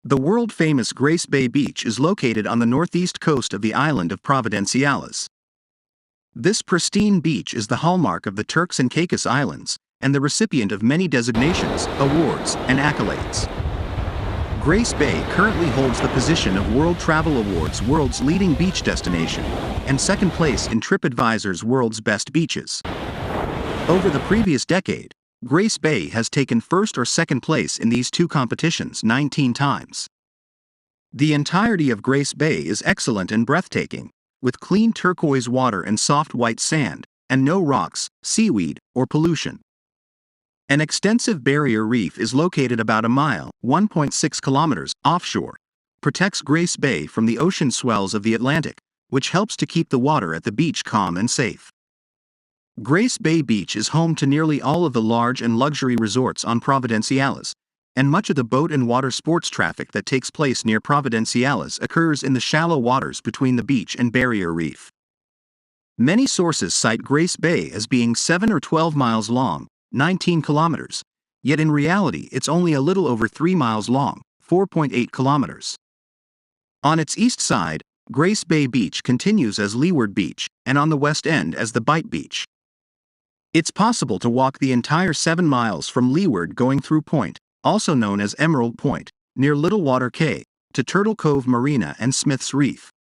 The world-famous Grace Bay Beach is located on the northeast coast of the island of Providenciales. This pristine beach is the hallmark of the Turks and Caicos Islands, and the recipient of many designations, awards, and accolades. Grace Bay currently holds the position of World Travel Awards' world's leading beach destination, and second place in TripAdvisor's World's Best Beaches. Over the previous decade, Grace Bay has taken first or second place in these two competitions 19 times. The entirety of Grace Bay is excellent and breathtaking, with clean turquoise water and soft white sand, and no rocks, seaweed, or pollution. An extensive barrier reef is located about a mile, 1.6 kilometers, offshore, protects Grace Bay from the ocean swells of the Atlantic, which helps to keep the water at the beach calm and safe. Grace Bay Beach is home to nearly all of the large and luxury resorts on Providenciales, and much of the boat and water sports traffic that takes place near Providenciales occurs in the shallow waters between the beach and barrier reef. Many sources cite Grace Bay as being 7 or 12 miles long, 19 kilometers, yet in reality it's only a little over 3 miles long, 4.8 kilometers. On its east side, Grace Bay Beach continues as Leeward Beach, and on the west end as the Bight Beach. It's possible to walk the entire 7 miles from Leeward going through Point, also known as Emerald Point, near Little Water Cay, to Turtle Cove Marina and Smith's Reef.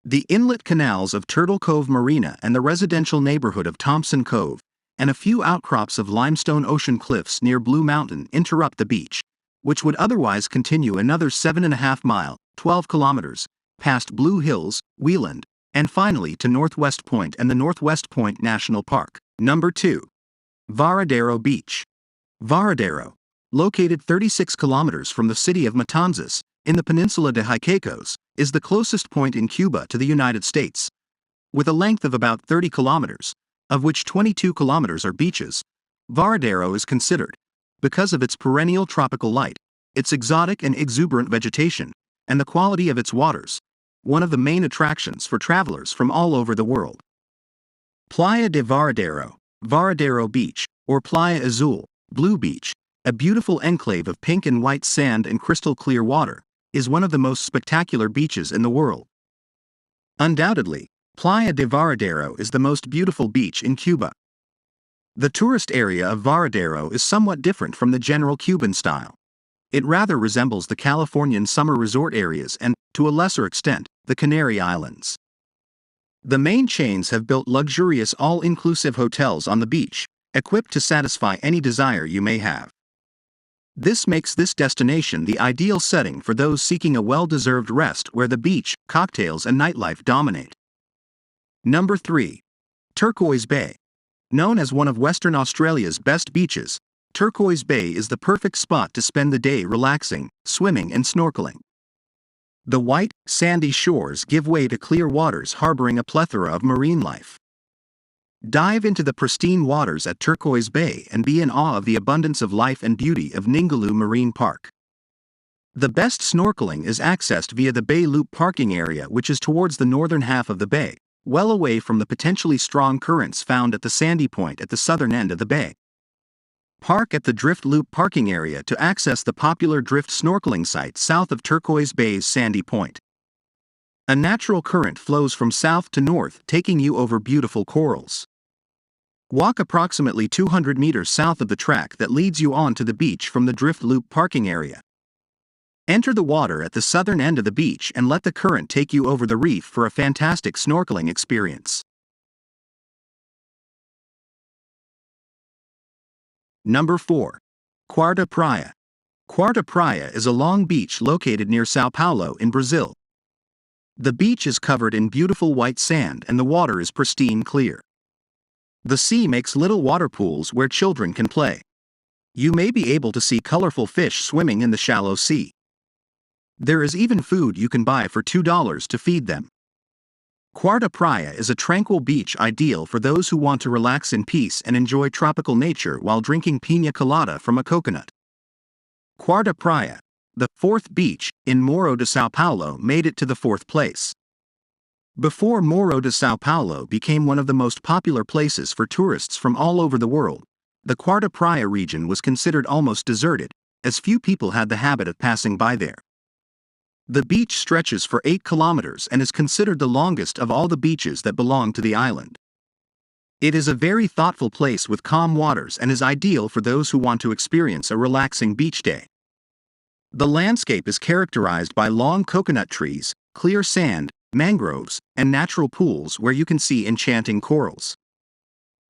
The inlet canals of Turtle Cove Marina and the residential neighborhood of Thompson Cove, and a few outcrops of limestone ocean cliffs near Blue Mountain interrupt the beach, which would otherwise continue another 7.5 miles, 12 kilometers, past Blue Hills, Wheeland, and finally to Northwest Point and the Northwest Point National Park. Number 2. Varadero Beach. Varadero, located 36 kilometers from the city of Matanzas, in the peninsula de Caicos, is the closest point in Cuba to the United States. With a length of about 30 kilometers, of which 22 kilometers are beaches, Varadero is considered, because of its perennial tropical light, its exotic and exuberant vegetation, and the quality of its waters, one of the main attractions for travelers from all over the world. Praia de Varadero, Varadero Beach, or Praia Azul, Blue Beach, a beautiful enclave of pink and white sand and crystal clear water, is one of the most spectacular beaches in the world. Undoubtedly, Praia de Varadero is the most beautiful beach in Cuba. The tourist area of Varadero is somewhat different from the general Cuban style. It rather resembles the Californian summer resort areas and, to a lesser extent, the Canary Islands. The main chains have built luxurious all-inclusive hotels on the beach, equipped to satisfy any desire you may have. This makes this destination the ideal setting for those seeking a well-deserved rest where the beach, cocktails and nightlife dominate. Number 3. Turquoise Bay. Known as one of Western Australia's best beaches, Turquoise Bay is the perfect spot to spend the day relaxing, swimming and snorkeling. The white, sandy shores give way to clear waters harboring a plethora of marine life. Dive into the pristine waters at Turquoise Bay and be in awe of the abundance of life and beauty of Ningaloo Marine Park. The best snorkeling is accessed via the Bay Loop parking area, which is towards the northern half of the bay, well away from the potentially strong currents found at the Sandy Point at the southern end of the bay. Park at the Drift Loop parking area to access the popular drift snorkeling site south of Turquoise Bay's Sandy Point. A natural current flows from south to north, taking you over beautiful corals. Walk approximately 200 meters south of the track that leads you on to the beach from the Drift Loop parking area. Enter the water at the southern end of the beach and let the current take you over the reef for a fantastic snorkeling experience. Number 4. Quarta Praia. Quarta Praia is a long beach located near São Paulo in Brazil. The beach is covered in beautiful white sand and the water is pristine clear. The sea makes little water pools where children can play. You may be able to see colorful fish swimming in the shallow sea. There is even food you can buy for $2 to feed them. Quarta Praia is a tranquil beach ideal for those who want to relax in peace and enjoy tropical nature while drinking piña colada from a coconut. Quarta Praia, the fourth beach in Morro de São Paulo, made it to the fourth place. Before Morro de São Paulo became one of the most popular places for tourists from all over the world, the Quarta Praia region was considered almost deserted, as few people had the habit of passing by there. The beach stretches for 8 kilometers and is considered the longest of all the beaches that belong to the island. It is a very thoughtful place with calm waters and is ideal for those who want to experience a relaxing beach day. The landscape is characterized by long coconut trees, clear sand, mangroves, and natural pools where you can see enchanting corals.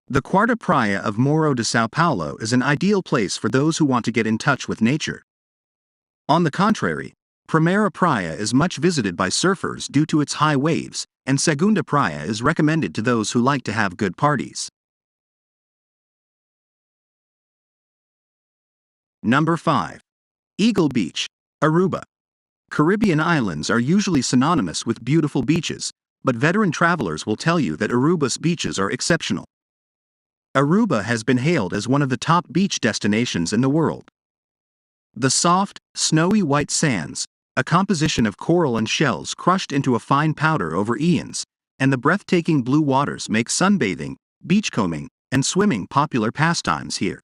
The Quarta Praia of Morro de São Paulo is an ideal place for those who want to get in touch with nature. On the contrary, Primeira Praia is much visited by surfers due to its high waves, and Segunda Praia is recommended to those who like to have good parties. Number 5. Eagle Beach, Aruba. Caribbean islands are usually synonymous with beautiful beaches, but veteran travelers will tell you that Aruba's beaches are exceptional. Aruba has been hailed as one of the top beach destinations in the world. The soft, snowy white sands, a composition of coral and shells crushed into a fine powder over eons, and the breathtaking blue waters make sunbathing, beachcombing, and swimming popular pastimes here.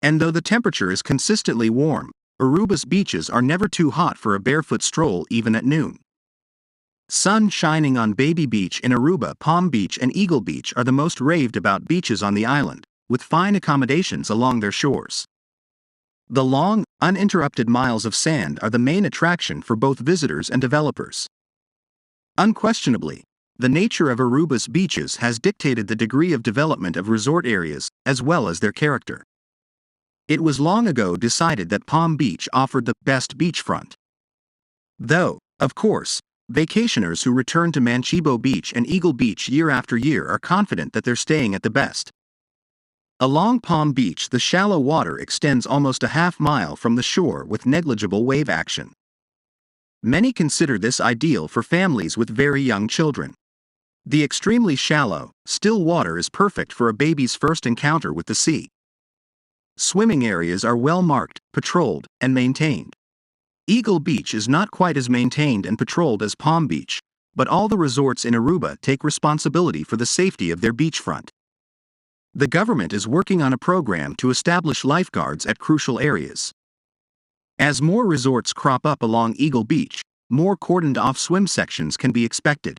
And though the temperature is consistently warm, Aruba's beaches are never too hot for a barefoot stroll even at noon. Sun shining on Baby Beach in Aruba, Palm Beach, and Eagle Beach are the most raved about beaches on the island, with fine accommodations along their shores. The long, uninterrupted miles of sand are the main attraction for both visitors and developers. Unquestionably, the nature of Aruba's beaches has dictated the degree of development of resort areas, as well as their character. It was long ago decided that Palm Beach offered the best beachfront. Though, of course, vacationers who return to Manchibo Beach and Eagle Beach year after year are confident that they're staying at the best. Along Palm Beach, the shallow water extends almost a half-mile from the shore with negligible wave action. Many consider this ideal for families with very young children. The extremely shallow, still water is perfect for a baby's first encounter with the sea. Swimming areas are well marked, patrolled, and maintained. Eagle Beach is not quite as maintained and patrolled as Palm Beach, but all the resorts in Aruba take responsibility for the safety of their beachfront. The government is working on a program to establish lifeguards at crucial areas. As more resorts crop up along Eagle Beach, more cordoned-off swim sections can be expected.